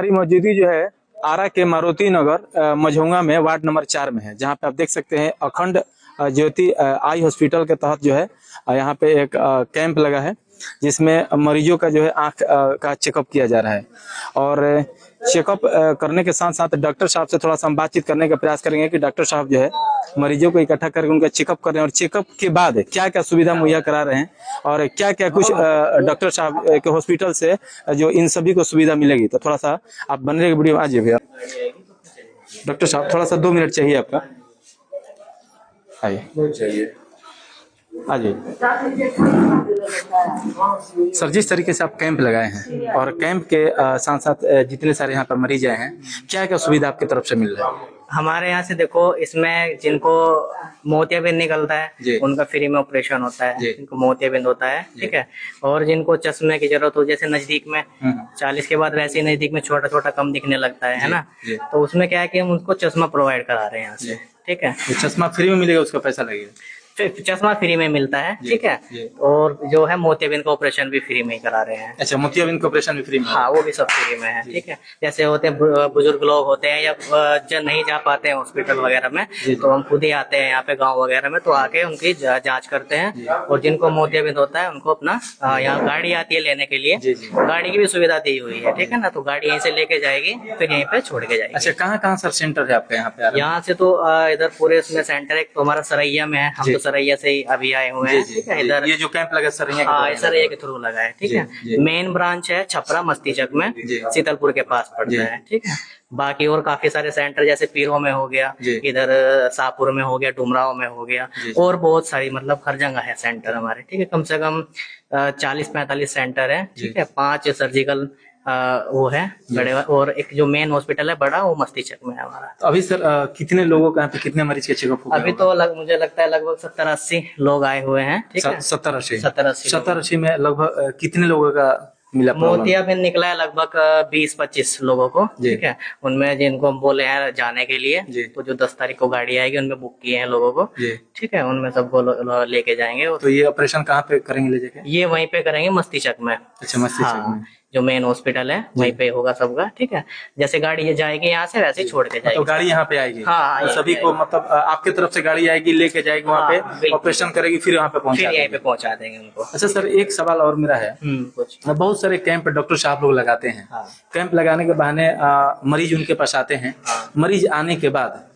हमारी मौजूदगी जो है आरा के मारुति नगर मझौंगा में वार्ड नंबर 4 में है, जहां पे आप देख सकते हैं अखंड ज्योति आई हॉस्पिटल के तहत जो है यहाँ पे एक कैंप लगा है, जिसमें मरीजों का जो है आंख का चेकअप किया जा रहा है। और चेकअप करने के साथ साथ डॉक्टर साहब से थोड़ा सा हम बातचीत करने का प्रयास करेंगे कि डॉक्टर साहब जो है मरीजों को इकट्ठा करके उनका चेकअप कर रहे हैं, और चेकअप के बाद क्या क्या सुविधा मुहैया करा रहे हैं और क्या क्या कुछ डॉक्टर साहब के हॉस्पिटल से जो इन सभी को सुविधा मिलेगी। तो थोड़ा सा आप बन रहे वीडियो आ जाइए भैया। डॉक्टर साहब थोड़ा सा 2 मिनट चाहिए आपका, आइए आ जाइए। सर, जिस तरीके से आप कैंप लगाए हैं और कैंप के साथ साथ जितने सारे यहाँ पर मरीज आए हैं, क्या क्या सुविधा आपकी तरफ से मिल रहा है? हमारे यहाँ से देखो, इसमें जिनको मोतियाबिंद निकलता है उनका फ्री में ऑपरेशन होता है, जिनको मोतियाबिंद होता है, ठीक है। और जिनको चश्मे की जरूरत हो, जैसे नजदीक में 40 के बाद वैसे ही नजदीक में छोटा छोटा कम दिखने लगता है ना, तो उसमें क्या है कि हम उनको चश्मा प्रोवाइड करा रहे हैं यहाँ से, ठीक है। चश्मा फ्री में मिलेगा, उसका पैसा लगेगा? चश्मा फ्री में मिलता है, ठीक है। और जो है मोतियाबिंद का ऑपरेशन भी फ्री में ही करा रहे हैं। अच्छा, मोतियाबिंद का ऑपरेशन भी फ्री में? हाँ, वो भी सब फ्री में है, ठीक है। जैसे होते हैं बुजुर्ग लोग होते हैं या जो नहीं जा पाते हैं हॉस्पिटल वगैरह में, तो हम खुद ही आते हैं यहाँ पे गांव वगैरह में, तो आके उनकी जांच करते हैं। और जिनको मोतियाबिंद होता है उनको अपना यहाँ गाड़ी आती है लेने के लिए, गाड़ी की भी सुविधा दी हुई है, ठीक है ना। तो गाड़ी यहीं से लेके जाएगी, फिर यहीं पे छोड़ के जाएगी। अच्छा, कहाँ सर सेंटर है आपका यहाँ पे? यहाँ से तो इधर पूरे उसमें सेंटर एक तो हमारा सरैया में है, हम तो सरैया से ही अभी आए हुए हैं, ठीक है। इधर ये जो कैंप लगा सरैया के थ्रू लगा है, ठीक है। मेन ब्रांच है छपरा मस्तीचक में, शीतलपुर के पास पड़ता है, ठीक है। बाकी और काफी सारे सेंटर जैसे पीरो में हो गया, इधर शाहपुर में हो गया, डुमराव में हो गया, और बहुत सारी मतलब हर जगह है सेंटर हमारे, ठीक है। कम से कम 40-45 सेंटर है, ठीक है। 5 सर्जिकल वो है बड़े, और एक जो मेन हॉस्पिटल है बड़ा, वो मस्तीचक में है हमारा। तो अभी सर कितने लोगों का यहाँ पे, कितने मरीज के चेकअप हो गया? अभी तो मुझे लगता है लगभग 70-80 लोग आए हुए हैं, ठीक है। 70-80 में लगभग कितने लोगों का मिला? मोतियाबिंद निकला है लगभग 20-25 लोगों को, ठीक है। उनमें जिनको हम बोले हैं जाने के लिए, तो जो 10 तारीख को गाड़ी आएगी उनमें बुक किए हैं लोगों को, ठीक है। उनमें सबको लेके जाएंगे। तो ये ऑपरेशन कहाँ पे करेंगे ले जाके? ये वहीं पे करेंगे मस्तीचक में। अच्छा, मस्तीचक में जो मेन हॉस्पिटल है वहीं पे होगा सबका, ठीक है। जैसे गाड़ी ये जाएगी यहाँ से, वैसे ही छोड़ के जाएगी। तो गाड़ी यहाँ पे आएगी? हाँ, तो सभी को मतलब आपके तरफ से गाड़ी आएगी, लेके जाएगी वहाँ पे, ऑपरेशन करेगी, फिर यहाँ पे पहुँचा देंगे उनको। अच्छा सर, एक सवाल और मेरा है, बहुत सारे कैंप डॉक्टर साहब लोग लगाते हैं, कैंप लगाने के बहाने मरीज उनके पास आते हैं, मरीज आने के बाद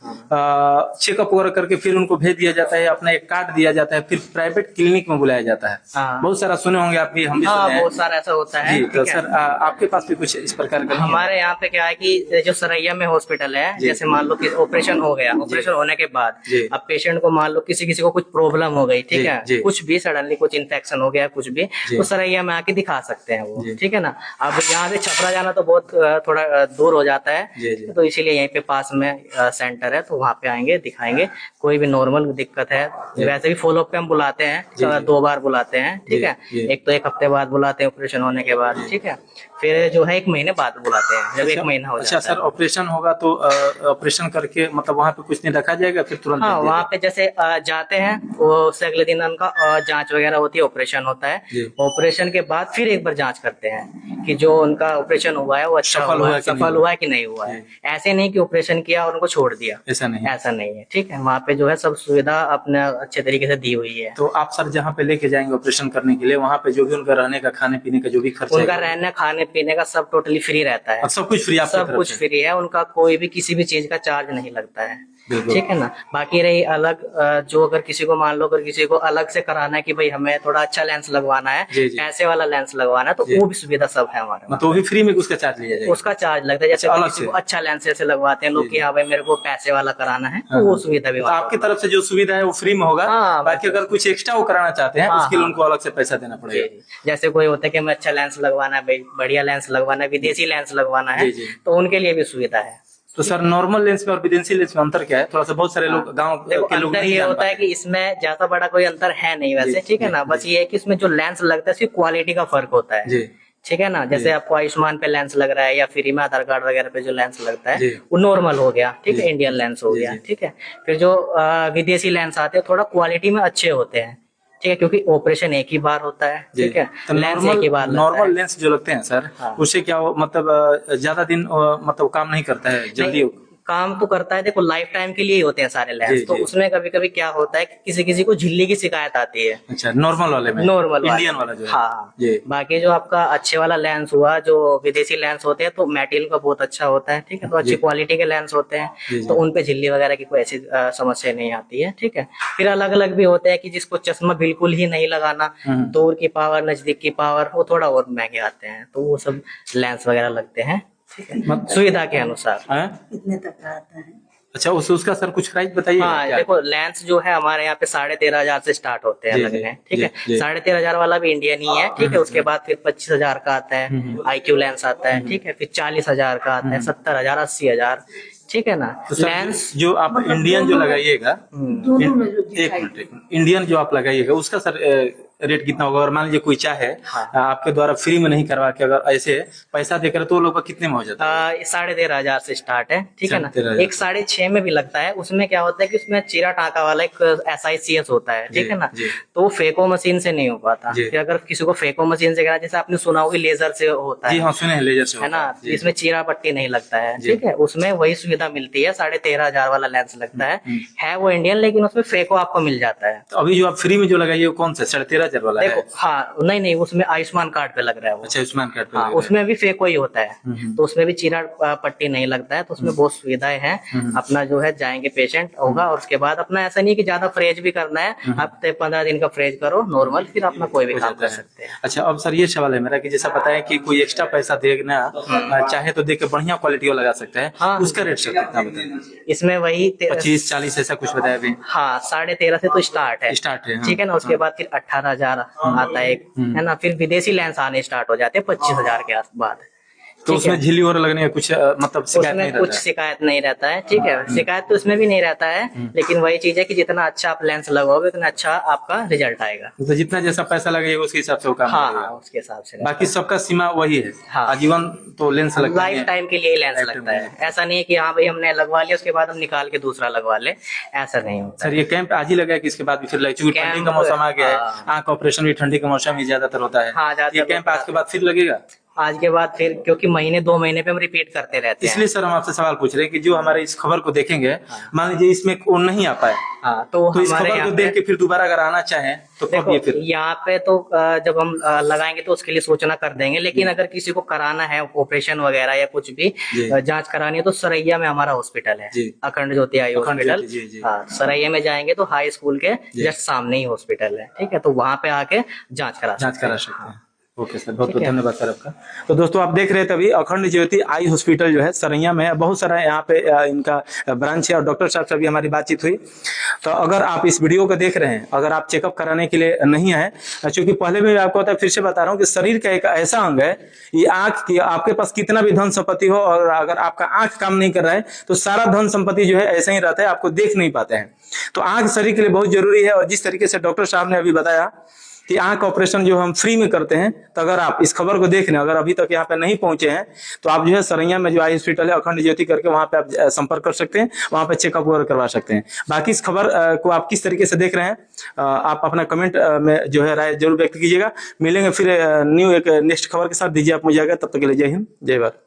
चेकअप वगैरह करके फिर उनको भेज दिया जाता है, अपना एक कार्ड दिया जाता है, फिर प्राइवेट क्लिनिक में बुलाया जाता है। बहुत सारा सुने होंगे आप भी, हम भी सुने हैं। बहुत सारा ऐसा होता है। तो सर आपके पास भी कुछ इस प्रकार का? हमारे यहाँ पे क्या है कि जो सरैया में हॉस्पिटल है, जैसे मान लो कि ऑपरेशन हो गया, ऑपरेशन होने के बाद अब पेशेंट को मान लो किसी को कुछ प्रॉब्लम हो गई, ठीक है, कुछ भी सडनली कुछ इन्फेक्शन हो गया, कुछ भी, तो सरैया में आके दिखा सकते हैं वो, ठीक है ना। अब यहाँ से छपरा जाना तो बहुत थोड़ा दूर हो जाता है, तो इसीलिए यहीं पे पास में सेंटर है, तो वहाँ पे आएंगे, दिखाएंगे। कोई भी नॉर्मल दिक्कत है, वैसे भी फॉलोअप पे हम बुलाते हैं, 2 बार बुलाते हैं, ठीक है। एक तो 1 हफ्ते बाद बुलाते हैं ऑपरेशन होने के बाद, ठीक है। फिर जो है 1 महीने बाद बुलाते हैं, जब 1 महीना हो जाता है। अच्छा सर, ऑपरेशन होगा तो ऑपरेशन करके मतलब वहाँ पे कुछ नहीं रखा जाएगा, फिर तुरंत? हाँ, वहाँ पे जैसे जाते हैं, उससे अगले दिन उनका जांच वगैरह होती है, ऑपरेशन होता है। ऑपरेशन के बाद फिर एक बार जांच करते हैं कि जो उनका ऑपरेशन हुआ है वो अच्छा सफल हुआ है कि नहीं हुआ है। ऐसे नहीं कि ऑपरेशन किया और उनको छोड़ दिया, ऐसा नहीं है, ठीक है। वहाँ पे जो है सब सुविधा अपने अच्छे तरीके से दी हुई है। तो आप सर जहाँ पे लेके जाएंगे ऑपरेशन करने के लिए, वहाँ पे जो भी उनका रहने का, खाने पीने का जो भी खर्चा, उनका रहने खाने पीने का सब टोटली फ्री रहता है। सब कुछ फ्री? सब कुछ फ्री है, उनका कोई भी किसी भी चीज का चार्ज नहीं लगता है, ठीक है ना। बाकी रही अलग जो अगर किसी को मान लो अगर किसी को अलग से कराना है कि भाई हमें थोड़ा अच्छा लेंस लगवाना है, पैसे वाला लेंस लगवाना है, तो वो भी सुविधा सब है हमारे। तो वो भी फ्री में उसका चार्ज लिया जाएगा? उसका चार्ज लगता है, जैसे किसी को अच्छा लेंस ऐसे लगवाते हैं लोग कि हाँ भाई मेरे को पैसे वाला कराना है, तो वो सुविधा भी आपकी तरफ से जो सुविधा है वो फ्री में होगा। बाकी अगर कुछ एक्स्ट्रा वो कराना चाहते हैं उसके लिए उनको अलग से पैसा देना पड़ेगा। जैसे कोई होता है कि हमें अच्छा लेंस लगवाना है, बढ़िया लेंस लगवाना है, विदेशी लेंस लगवाना है, तो उनके लिए भी सुविधा है। तो सर नॉर्मल लेंस में और विदेशी लेंस में अंतर क्या है? थोड़ा सा बहुत सारे लोग गांव के लोग नहीं ये होता है कि इसमें ज्यादा बड़ा कोई अंतर है नहीं वैसे, ठीक है ना। बस ये है कि इसमें जो लेंस लगता है उसकी क्वालिटी का फर्क होता है, ठीक है ना। जैसे आपको आयुष्मान पे लेंस लग रहा है या फ्री में आधार कार्ड वगैरह पे जो लेंस लगता है वो नॉर्मल हो गया, ठीक है, इंडियन लेंस हो गया, ठीक है। फिर जो विदेशी लेंस आते हैं थोड़ा क्वालिटी में अच्छे होते हैं, ठीक है, क्योंकि ऑपरेशन एक ही बार होता है, ठीक है, तो लेंस एक ही बार लगता नॉर्मल है। लेंस जो लगते हैं सर, हाँ। उससे क्या मतलब ज्यादा दिन मतलब काम नहीं करता है, जल्दी नहीं, काम तो करता है, देखो लाइफ टाइम के लिए ही होते हैं सारे जी, लेंस, तो जी। उसमें कभी कभी क्या होता है कि किसी किसी को झिल्ली की शिकायत आती है। अच्छा, नॉर्मल वाले में, नॉर्मल इंडियन वाला जो है। हाँ। जी। बाकी जो आपका अच्छे वाला लेंस हुआ, जो विदेशी लेंस होते हैं, तो मेटल का बहुत अच्छा होता है, ठीक है, तो अच्छी जी। क्वालिटी के लेंस होते हैं, जी, जी। तो उनपे झिल्ली वगैरह की कोई ऐसी समस्या नहीं आती है, ठीक है। फिर अलग अलग भी होते हैं कि जिसको चश्मा बिल्कुल ही नहीं लगाना, दूर की पावर, नजदीक की पावर, वो थोड़ा और महंगे आते हैं, तो वो सब लेंस वगैरह लगते हैं, ठीक है, सुविधा के अनुसार। कितने तक आता है? अच्छा, उसका सर कुछ प्राइस बताइए। हाँ, देखो लेंस जो है हमारे यहाँ पे 13,500 से स्टार्ट होते हैं जी, लगने, जी, ठीक है, जी। 13,500 वाला भी इंडियन ही है, ठीक है, उसके बाद फिर 25,000 का आता है IQ लेंस आता है, ठीक है, फिर 40,000 का आता है, 70,000, 80,000, ठीक है ना। तो सर, लेंस जो आप इंडियन जो लगाइएगा, दोनों में जो एक दिखाई मिनट, इंडियन जो आप लगाइएगा उसका सर रेट कितना होगा? और मान लीजिए कोई चाहे आपके द्वारा फ्री में नहीं करवा के अगर ऐसे पैसा देकर, तो वो लोग का कितने में हो जाता है? 13,500 से स्टार्ट है, ठीक है ना। 13,500। एक 6.5 में भी लगता है, उसमें क्या होता है कि उसमें चीरा टाका वाला एक SICS होता है, ठीक है ना, जी। तो वो फेको मशीन से नहीं हो पाता। जी। फिर अगर किसी को फेको मशीन से करा, जैसे आपने सुना होगा लेजर से होता जी है, हाँ, सुने हैं, लेजर से है ना, होता है। जी। इसमें चीरा पट्टी नहीं लगता है, जी। ठीक है, उसमें वही सुविधा मिलती है, 13,500 वाला लेंस लगता है वो इंडियन, लेकिन उसमें फेको आपको मिल जाता है। तो अभी जो आप फ्री में जो लगाइए वो कौन सा 13,500 वाला है? देखो हाँ, नहीं, उसमें आयुष्मान कार्ड पे लग रहा है वो। अच्छा, आयुष्मान कार्ड पे हाँ, लग रहा है। उसमें भी फेको ही होता है, तो उसमें भी चीरा पट्टी नहीं लगता है, तो उसमें बहुत सुविधाएं हैं। अपना जो है जाएंगे पेशेंट होगा, और उसके बाद अपना ऐसा नहीं है कि ज्यादा फ्रेज भी करना है, हफ्ते 15 दिन का फ्रेज करो नॉर्मल, फिर अपना कोई भी हो काम जाता कर है। सकते हैं। अच्छा, अब सर ये सवाल है मेरा कि जैसा पता है कि कोई एक्स्ट्रा पैसा देना चाहे तो दे के बढ़िया क्वालिटी लगा सकता है, हाँ। उसका रेट सर कितना बताएं? इसमें वही 25-40 ऐसा कुछ बताया अभी? हाँ, 13,500 से तो स्टार्ट है, स्टार्ट है, हाँ। ठीक है ना, उसके बाद फिर 18,000 आता है एक, है ना, फिर विदेशी लेंस आने स्टार्ट हो जाते हैं 25,000 के बाद। तो ठीक उसमें है? झिल्ली और लगने का कुछ मतलब शिकायत नहीं उसमें कुछ रहता है? शिकायत नहीं रहता है, ठीक है, शिकायत तो उसमें भी नहीं रहता है, लेकिन वही चीज है कि जितना अच्छा आप लेंस लगाओगे उतना अच्छा आपका रिजल्ट आएगा। तो जितना जैसा पैसा लगेगा उसके हिसाब से वो काम हाँ, करेगा। उसके हिसाब से रहता बाकी सबका सीमा वही है, हाँ। आजीवन तो लेंस है। लगता लाइफ है। टाइम के लिए ही लेंस Lifetime लगता के है, लिए। ऐसा नहीं है कि हाँ भाई हमने लगवा लिया उसके बाद हम निकाल के दूसरा लगवा ले, ऐसा नहीं होता। सर ये कैंप आज ही लगा है कि इसके बाद भी फिर लगे? चूंकि ठंडी का कैंप, मौसम आ गया है, हाँ। आंख ऑपरेशन भी ठंडी के मौसम में ज्यादातर होता है। हाँ, ज्यादातर ये कैंप होता आज के बाद फिर लगेगा? आज के बाद फिर, क्योंकि महीने 2 महीने पे हम रिपीट करते रहते हैं। इसलिए सर हम आपसे सवाल पूछ रहे हैं कि जो हमारे इस खबर को देखेंगे, मान लीजिए इसमें वो नहीं आ पाए, हाँ, तो तो इस हमारे खबर यहाँ को पे देख के फिर दोबारा अगर आना चाहें तो कब ये देखो, फिर? यहाँ पे तो जब हम लगाएंगे तो उसके लिए सूचना कर देंगे, लेकिन अगर किसी को कराना है ऑपरेशन वगैरह या कुछ भी जी। जांच करानी है, तो सरैया में हमारा हॉस्पिटल है, जी। अखंड ज्योति आई अखंड हॉस्पिटल। ज्योति, जी, जी। हाँ, सरैया में जाएंगे तो हाई स्कूल के जी। जस्ट सामने ही हॉस्पिटल है, ठीक है, तो वहां पे आके जांच करा सकते सकते हैं। ओके सर, बहुत बहुत ठीक है। धन्यवाद सर आपका। तो दोस्तों आप देख रहे थे अभी अखंड ज्योति आई हॉस्पिटल जो है सरैया में है, बहुत सारा यहाँ पे इनका ब्रांच है, और डॉक्टर साहब से भी हमारी बातचीत हुई। तो अगर आप इस वीडियो को देख रहे हैं, अगर आप चेकअप कराने के लिए नहीं आए, क्योंकि पहले भी आपको होता है, फिर से बता रहा हूँ कि शरीर का एक ऐसा अंग है, ये आंख की, आपके पास कितना भी धन संपत्ति हो, और अगर आपका आंख काम नहीं कर रहा है तो सारा धन संपत्ति जो है ऐसा ही रहता है, आपको देख नहीं पाते हैं। तो आंख शरीर के लिए बहुत जरूरी है, और जिस तरीके से डॉक्टर साहब ने अभी बताया कि आंख ऑपरेशन जो हम फ्री में करते हैं, तो अगर आप इस खबर को देख रहे हैं, अगर अभी तक यहाँ पे नहीं पहुंचे हैं, तो आप जो है सरैया में जो आई हॉस्पिटल है अखंड ज्योति करके, वहां पे आप संपर्क कर सकते हैं, वहां पे चेकअप वगैरह करवा सकते हैं। बाकी इस खबर को आप किस तरीके से देख रहे हैं, आप अपना कमेंट में जो है राय जरूर व्यक्त कीजिएगा। मिलेंगे फिर न्यू एक नेक्स्ट खबर के साथ, दीजिए आप मुझे आगे, तब तक के लिए जय हिंद, जय भारत।